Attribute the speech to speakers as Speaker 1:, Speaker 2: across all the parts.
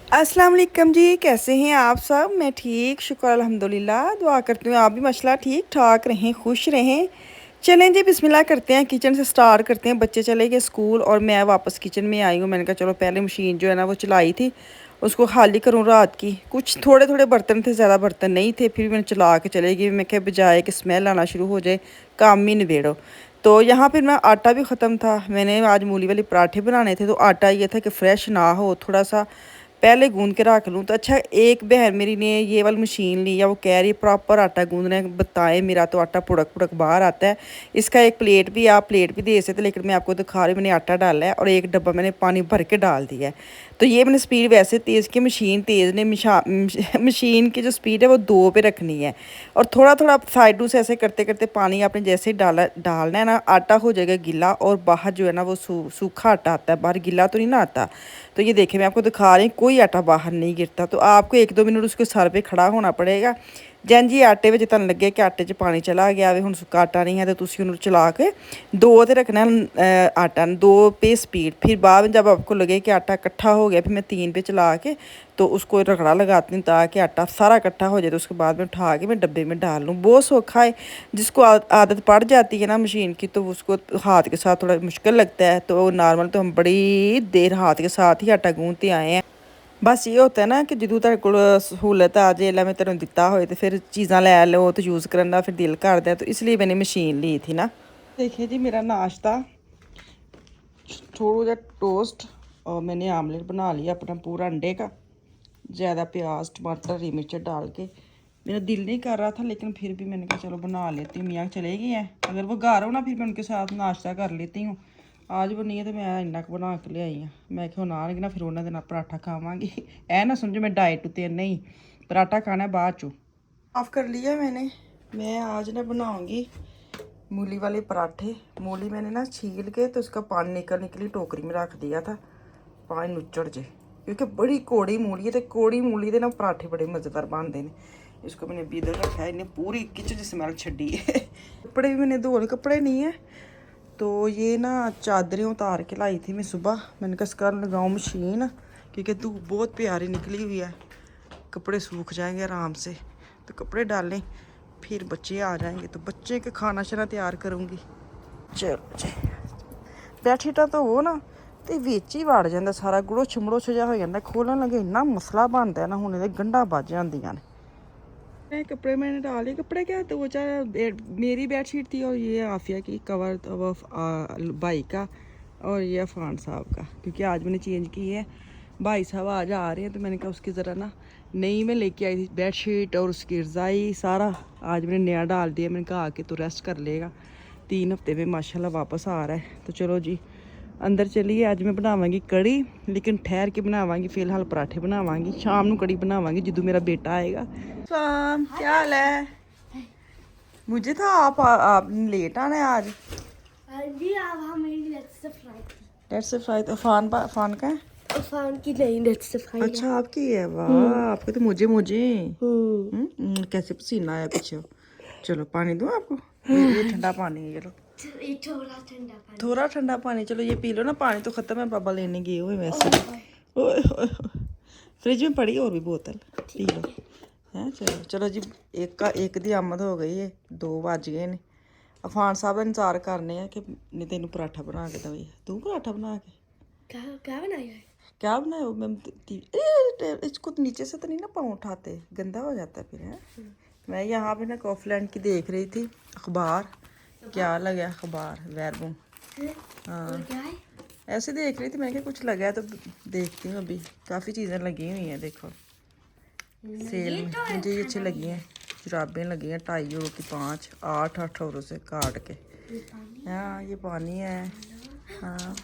Speaker 1: अस्सलाम वालेकुम जी, कैसे हैं आप सब? मैं ठीक, शुक्र अल्हम्दुलिल्लाह। दुआ करती हूँ आप भी माशाल्लाह ठीक ठाक रहें, खुश रहें। चलें जी, बिस्मिल्लाह करते हैं, किचन से स्टार्ट करते हैं। बच्चे चले गए स्कूल और मैं वापस किचन में आई हूँ। मैंने कहा चलो पहले मशीन जो है ना वो चलाई थी, उसको खाली करूँ रात की। कुछ थोड़े थोड़े बर्तन थे, ज़्यादा बर्तन नहीं थे। फिर मैंने चला के चले गई। मैं क्या बजाए कि स्मेल आना शुरू हो जाए, काम ही निबेड़ो। तो यहाँ फिर मैं आटा भी ख़त्म था। मैंने आज मूली वाले पराठे बनाने थे, तो आटा ये था कि फ़्रेश ना हो, थोड़ा सा पहले गूंद के रख लूँ। तो अच्छा, एक बहन मेरी ने ये वाली मशीन ली है, वो कह रही है प्रॉपर आटा गूंदना है। बताएं, मेरा तो आटा पुड़क पुड़क बाहर आता है। इसका एक प्लेट भी, आप प्लेट भी दे सकते, लेकिन मैं आपको दिखा रही हूँ। मैंने आटा डाला है और एक डब्बा मैंने पानी भर के डाल दिया है। तो ये मैंने स्पीड वैसे तेज़ की, मशीन तेज़ ने मशीन की जो स्पीड है वो 2 पे रखनी है। और थोड़ा थोड़ा साइडों से ऐसे करते करते पानी आपने जैसे ही डालना है ना, आटा हो जाएगा गीला। और बाहर जो है ना वो सूखा आटा आता है, बाहर गीला तो नहीं ना आता। तो ये देखिए, मैं आपको दिखा रही हूँ, कोई आटा बाहर नहीं गिरता। तो आपको 1-2 मिनट उसके सर पे खड़ा होना पड़ेगा। जैन जी आटे में ਤੁਹਾਨੂੰ ਲੱਗੇ कि आटे 'ਚ पानी चला गया वे, ਹੁਣ ਸੁੱਕਾ आटा नहीं है, तो ਤੁਸੀਂ ਉਹਨੂੰ चला के 2 ਤੇ रखना है आटा, 2 पे स्पीड। फिर बाद में जब आपको लगे कि आटा इकट्ठा हो गया, फिर मैं 3 पे चला के तो उसको रगड़ा लगाती हूँ, ताकि आटा सारा इकट्ठा हो जाए। तो उसके बाद में उठा के मैं डब्बे में डाल लूँ। बहुत सौखा है। जिसको आदत पड़ जाती है ना मशीन की, तो उसको हाथ के साथ थोड़ा मुश्किल लगता है। तो नॉर्मल तो हम बड़ी देर हाथ के साथ ही आटा गूंथते आए हैं। बस ये होता है ना कि ਜਦੋਂ ਤੁਹਾਡੇ ਕੋਲ सहूलत आ जाए, मैं ਤੈਨੂੰ ਦਿੱਤਾ ਹੋਏ, तो फिर चीज़ा लै लो तो यूज़ करने का फिर दिल करता है। तो इसलिए मैंने मशीन ली थी ना। देखिए जी, मेरा नाश्ता थोड़ा सा टोस्ट और मैंने आमलेट बना लिया अपना पूरा अंडे का, ज़्यादा प्याज टमाटर हरी मिर्च डाल के। मेरा दिल नहीं कर रहा था, लेकिन फिर भी मैंने कहा चलो बना लेती हूँ। मियाँ चले गए हैं, अगर वो घर हो ना फिर मैं उनके साथ नाश्ता कर लेती हूँ। आज वो नहीं है तो मैं इन्ना क बना के ले आई हाँ। मैं क्यों ना आने ना, फिर उन्होंने दिन पराठा खावांगी। ऐ ना समझो मैं डाइट उते नहीं, पराठा खाना बाद चो। साफ कर लिया मैंने। मैं आज ना बनाऊंगी मूली वाले पराठे। मूली मैंने ना छील के तो उसका पानी निकलने के लिए टोकरी में रख दिया था, पानी नुचड़ जे, क्योंकि बड़ी कौड़ी मूली है। तो कौड़ी मूली के ना पराठे बड़े मज़ेदार बनते हैं। इसको मैंने अभी इधर रखा है, इन्हें पूरी किचन स्मैल छड़ी है। कपड़े भी मैंने धो, कपड़े नहीं है तो ये ना चादरें उतार के लाई थी मैं सुबह। मैंने कहा इसका लगाऊँ मशीन, क्योंकि धूप बहुत प्यारी निकली हुई है, कपड़े सूख जाएंगे आराम से। तो कपड़े डालें, फिर बच्चे आ जाएंगे तो बच्चे का खाना शाना तैयार करूँगी। चलो जी, बेडशीटा तो वो ना तो विच ही वड़ जाता सारा, गुड़ोछ मड़ोछ जिहा हो जाता। खोलन लगे इन्ना मसला बनता है ना, हुण इहदे गंढां बज जांदियां ने। कपड़े मैंने डाले, कपड़े क्या दो चार, मेरी बेडशीट थी और ये आफिया की कवर भाई का और ये अफान साहब का, क्योंकि आज मैंने चेंज की है। भाई साहब आज आ रहे हैं, तो मैंने कहा उसकी ज़रा ना नई मैं लेके आई थी बेडशीट और उसकी रज़ाई सारा, आज मैंने नया डाल दिया। मैंने कहा आके तो रेस्ट कर लेगा, 3 हफ्ते में माशाल्लाह वापस आ रहा है। तो चलो जी अंदर चलिए। आज मैं बनावांगी कड़ी, लेकिन ठहर के बनावांगी। फिलहाल पराठे बनावांगी, शाम को कड़ी बनावांगी जदों मेरा बेटा आएगा। शाम क्या हाल है? मुझे था आप लेट आना है आज।
Speaker 2: जी आप हमें लेट्स सफाई
Speaker 1: लेट्स फ्राई अफान का है?
Speaker 2: अफान की नहीं लेट्स सफाई है।
Speaker 1: अच्छा आपकी है, वाह आपके तो मुझे मुझे कैसे पसीना आया पीछे। चलो पानी दूँ आपको? ये ठंडा पानी है, चलो
Speaker 2: ये थोड़ा ठंडा पानी,
Speaker 1: थोड़ा ठंडा पानी। चलो ये पी लो ना, पानी तो ख़त्म है, पापा लेने गए हुए वैसे। ओए ओए ओए। फ्रिज में पड़ी और भी बोतल, पी लो हैं। चलो चलो जी, एक दी आमद हो गई है, 2 बज गए ने। अफान साहब का इंतजार करने हैं कि नहीं तेन पराठा बना के दवे। तू पराठा बना के
Speaker 2: क्या क्या बनाया है?
Speaker 1: क्या बनाया? मैं इसको तो नीचे से तो नहीं ना पाँव उठाते, गंदा हो जाता है फिर है। मैं यहाँ पे ना कॉफलैंड की देख रही थी अखबार। क्या लगा अखबार? वेरबू। हाँ
Speaker 2: क्या है?
Speaker 1: ऐसे देख रही थी, मैं क्या कुछ लगा है तो देखती हूँ। अभी काफ़ी चीज़ें लगी हुई हैं, देखो सेल में। मुझे ये अच्छी लगी हैं, जुराबें लगी हैं 2.5 यूरो की 5, 8 यूरो से काट के। हाँ ये पानी है। हाँ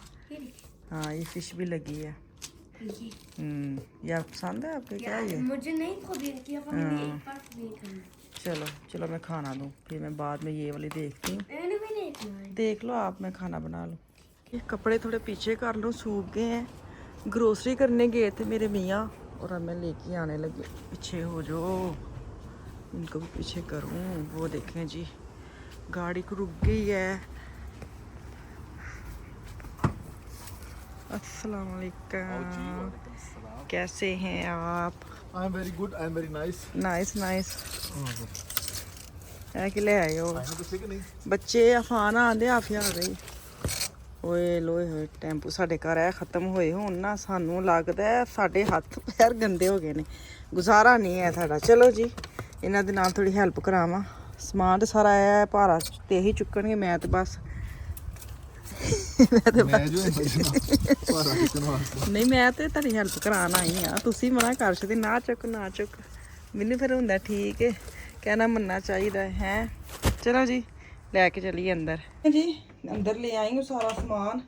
Speaker 1: हाँ ये फिश भी लगी है। ये आप पसंद है आपके? क्या ये?
Speaker 2: मुझे नहीं खरीद किया, पर मैंने एक बार खरीद करना।
Speaker 1: चलो चलो मैं खाना दूँ, फिर मैं बाद में ये वाली देखती हूँ।
Speaker 2: मैंने भी नहीं खाया।
Speaker 1: देख लो आप, मैं खाना बना लूँ। ये कपड़े थोड़े पीछे कर लो, सूख गए हैं। ग्रोसरी करने गए थे मेरे मियाँ और अब मैं लेके आने लगी। पीछे हो जो, इनको भी पीछे करूँ। वो देखें जी, गाड़ी को रुक गई है। अस्सलाम वालेकुम, कैसे हैं आप?
Speaker 3: I am very good. I am very nice.
Speaker 1: Nice nice. ਇਹ ਕਿ ਲੈ ਆਏ ਹੋ
Speaker 3: I know the नहीं
Speaker 1: ਬੱਚੇ? ਅਫਾਨ ਆਂਦੇ ਆਫੀਆ ਆ ਗਈ। ਓਏ ਲੋਏ ਹੋਏ ਟੈਂਪੂ ਸਾਡੇ ਘਰ ਆ ਖਤਮ ਹੋਏ ਹੁਣ ਨਾ, ਸਾਨੂੰ ਲੱਗਦਾ ਹੈ ਸਾਡੇ ਹੱਥ ਪੈਰ ਗੰਦੇ ਹੋ ਗਏ ਨੇ, ਗੁਜ਼ਾਰਾ ਨਹੀਂ ਹੈ ਸਾਡਾ। ਚਲੋ ਜੀ ਇਹਨਾਂ ਦੇ ਨਾਲ ਥੋੜੀ ਹੈਲਪ ਕਰਾਵਾਂ। ਸਮਾਨ ਤੇ ਸਾਰਾ ਆਇਆ ਭਾਰਾ ਤੇ ਇਹੀ ਚੁੱਕਣਗੇ, ਮੈਂ ਤੇ ਬਸ
Speaker 3: मैं जो है पारा किचन वास्ते
Speaker 1: ਨਹੀਂ ਮੈਂ ਤੇ ਤੁਹਾਡੀ ਹੈਲਪ ਕਰਾਉਣ ਆਈ ਆ, ਤੁਸੀਂ ਮਨਾ ਕਰ ਸਕਦੇ ਨਾ ਚੁੱਕ ਨਾ ਚੁੱਕ। ਮੈਨੂੰ ਫਿਰ ਹੁੰਦਾ ਠੀਕ ਹੈ, ਕਹਿਣਾ ਮੰਨਣਾ ਚਾਹੀਦਾ ਹੈ। चलो जी ले के चलिए अंदर। जी अंदर ले आई हूँ सारा सामान,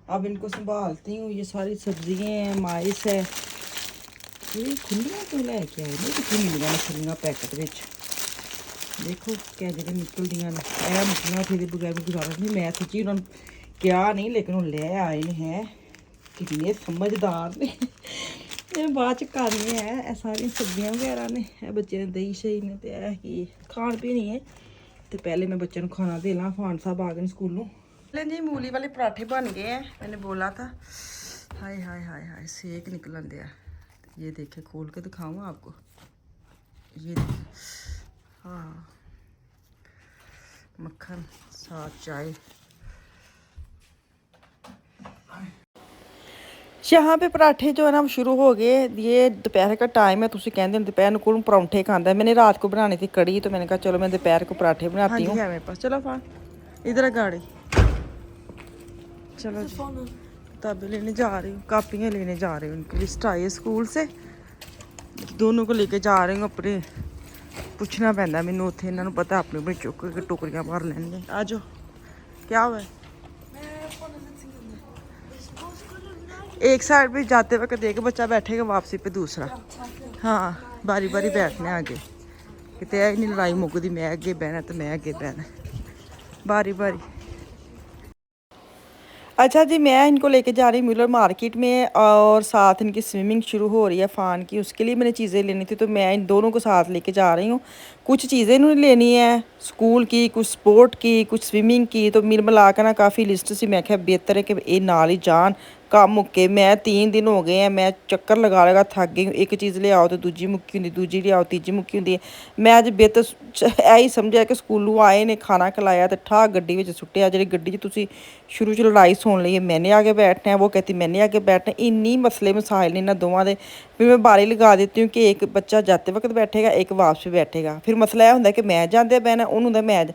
Speaker 1: अब इनको संभालती हूँ। ये सारी सब्जियाँ हैं, माइस है। ये खुलियाँ क्यों लेके आए ने? कितनी मिलियां मछलियां पैकेट विच देखो क्या जगह निकल दियां ने। ऐ मछलियां फिर बगैर गुजारा नहीं। मैं सच्ची उन्होंने क्या नहीं, लेकिन वो ले आए ने हैं। कितने समझदार ने। ਇਹ ਬਾਅਦ ਚ ਕਰਨੇ ਹੈ ਇਹ ਸਾਰੀਆਂ ਸਬਜ਼ੀਆਂ ਵਗੈਰਾ ਨੇ। ਇਹ ਬੱਚੇ ਨੇ ਦਹੀਂ ਸ਼ਹੀ ਨੇ ਤੇ ਇਹ ਕੀ ਖਾਣ ਪੀਣੀ ਹੈ। ਤੇ ਪਹਿਲੇ मैं बच्चों को खाना दे ला। फान साहब आ गए स्कूलों। जी मूली वाले पराठे बन गए हैं, मैंने बोला था। हाय हाय हाय हाय सेक निकलन दिया। ये देखे खोल के दिखाऊँ आपको, ये देखिए। हाँ मक्खन साथ चाय। यहाँ पे पराठे जो है ना शुरू हो गए। ये दोपहर का टाइम है, तो कहते हैं दोपहर को परौंठे खांदा है। मैंने रात को बनानी थी कड़ी, तो मैंने कहा चलो मैं दोपहर को पराठे बनाती हूँ। मेरे पास चलो फान इधर है गाड़ी। चलो जी किताबें लेने जा रही हूँ, कापियाँ लेने जा रही हूँ। उनकी लिस्ट आई है स्कूल से, दोनों को लेके जा रही हूँ। अपने पुछना पैंदा मैनू उत्थे, इन्होंने पता अपने अपने चुक के टोकरियाँ भर लेंगे। आ जाओ क्या हुआ है? एक साइड पे जाते वक्त देख बच्चा बैठेगा, वापसी पे दूसरा। हाँ बारी बारी बैठने आगे, कितने इन्नी लड़ाई मुकदी मैं अगे बहना तो मैं अगे बहना, बारी बारी। अच्छा जी मैं इनको लेके जा रही हूँ मिलर मार्केट में, और साथ इनकी स्विमिंग शुरू हो रही है फ़ान की, उसके लिए मैंने चीज़ें लेनी थी, तो मैं इन दोनों को साथ लेके जा रही हूँ। कुछ चीज़ें इन्होंने लेनी है स्कूल की, कुछ स्पोर्ट की, कुछ स्विमिंग की। तो मिल मिला कर ना काफ़ी लिस्ट सी, मैं क्या बेहतर है कि ये नाल ही जान काम मुक्के। मैं 3 दिन हो गए हैं, मैं चक्कर लगा लगा थक गई हूँ। एक चीज़ ले आओ तो दूजी मुक्की होंगी, दूजी ले आओ तीजी मुक्की होंगी। मैं अज बेहतर यही समझा कि स्कूलों आए ने खाना खिलाया तो ठा गड्डी में सुट्टिया। जी गड्डी तुसी शुरू च लड़ाई सुन ली, मैंने आगे बैठना है, वो कहती मैंने आगे बैठना है। इन्नी मसले मसाइल इन्होंने दोवां दे। फिर मैं बारी लगा देती हूँ कि एक बच्चा जाते वक्त बैठेगा, एक वापस बैठेगा। फिर मसला यह होंगे कि मैं जाते बहना, उन्होंने मैं।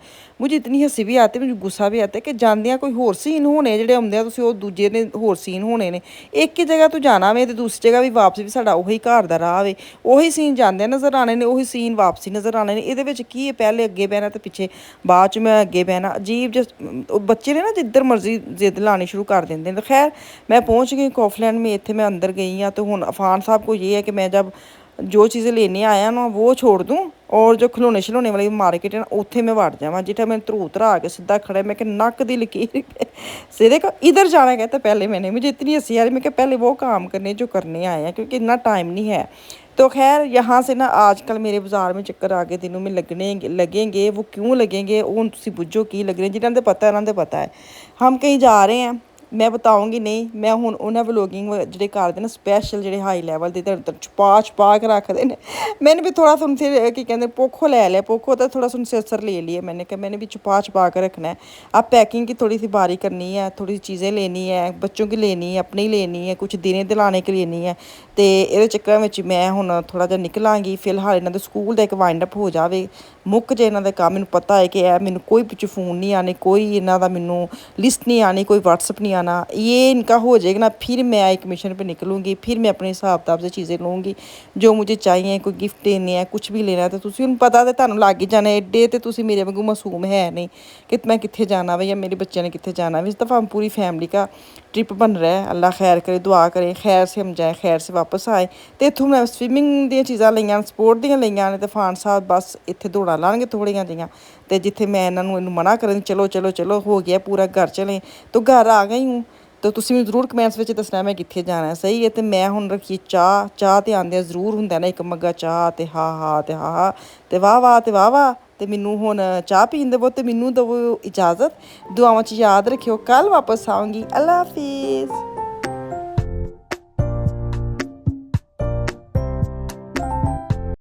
Speaker 1: मुझे इतनी हंसी भी आती, मुझे गुस्सा भी आता है कि जांदियां कोई होर सीन होने जेह्ड़े आउंदे तुसीं ओह दूजे ने होर सीन होने ने। एक ही जगह तो जाना वे ते दूसरी जगह भी वापस भी साडा उही घर दा राह वे, उही सीन जांदे नज़र आने ने, उही सीन वापसी नज़र आने ने। इहदे विच की है, पहले अगे बहना ते पिछे बाद च मैं अगे बहना। अजीब जिहा बच्चे ने ना जिद्धर मर्जी जिद लानी शुरू कर देंगे। तो खैर मैं पहुँच गई कॉफलैंड में, इत्थे मैं अंदर गई हाँ। तो हुण अफान साहब को ये है कि मैं जब जो चीज़ें लेने आया ना वो छोड़ दूँ, और जो खिलौने शिलौने वाली मार्केट है ना उत्थे मैं वड़ जावां। जिठा मैं धरूतरा आके सीधा खड़ा, मैं क्या नक दी लकीर सीधे का इधर जाना कहता। पहले मैंने मुझे इतनी हंसी आ रही, मैं क्या पहले वो काम करने जो करने आए हैं, क्योंकि इतना टाइम नहीं है। तो खैर यहाँ से ना आजकल मेरे बाज़ार में चक्कर आगे दिनों में लगेंगे। वो क्यों लगेंगे वो तुम बुझो की लग रहे हैं, जिन्होंने पता है उन्होंने पता है। हम कहीं जा रहे हैं, मैं बताऊँगी नहीं। मैं हुण उन्हें व्लॉगिंग जो करते हैं स्पैशल जो हाई लैवल के इधर छुपा के रखते हैं। मैंने भी थोड़ा सुन से कि कहते पोखो ले लिया, पोखो तो थोड़ा सुन सिर ले लिए। मैंने कहा मैंने भी छुपा के रखना है। अब पैकिंग की थोड़ी सी बारी करनी है, थोड़ी सी चीज़ें लेनी है, बच्चों की लेनी है, अपनी लेनी है, कुछ दिने दिलाने की लेनी है। तो ये चक्कर में मैं हुण थोड़ा जिहा निकलांगी। फिलहाल इन्हों स्कूल का एक वाइंड अप हो जाए, मुक जे इन्हों काम। मैनूं पता है कि मैनूं कोई पिछू फोन नहीं आने, कोई इन्हों का मैनूं लिस्ट नहीं आनी, कोई व्हाट्सअप नहीं आना। ये इनका हो जाएगा ना, फिर मैं एक मिशन पे निकलूँगी। फिर मैं अपने हिसाब किताब से चीज़ें लूँगी जो मुझे चाहिए। कोई गिफ्ट देने हैं, कुछ भी लेना है, तो तुसीं हुण पता तो तुहानूं लग ही जाना। एडे तो तुसीं मेरे वांगू मासूम है नहीं कि मैं कित्थे जाना वे या मेरे बच्चे ने कित्थे जाना वे। इस दफ़ा हम पूरी फैमिली का ट्रिप बन रहा है। अल्लाह खैर करे, दुआ करें खैर से हम जाएँ, खैर से वापस आए। तो इत्थों मैं स्विमिंग दी चीज़ां लईआं, स्पोर्ट दियां लईआं ने। ते फान साहब बस इत्थे दौड़ां लाणगे थोड़ियां जिहियां। तो जिथे मैं इन्हों मना करें चलो चलो चलो हो गया पूरा घर चलें, तो घर आ गई हूँ। तो तुसीं मैनूं जरूर कमेंट्स में दसना मैं कित्थे जाना है। सही है। तो मैं हुण रखी चाह ते आंदे जरूर हुंदा ना एक मग्गा चाह, ते हा हा ते हा हा ते वाह वाह ते वाह वाह। ते मैनूं हुण चाह पीन देवो, ते मैनूं दवो इजाज़त। दुआवां च याद रखियो, कल वापस आऊँगी। अल्लाह हाफिज़।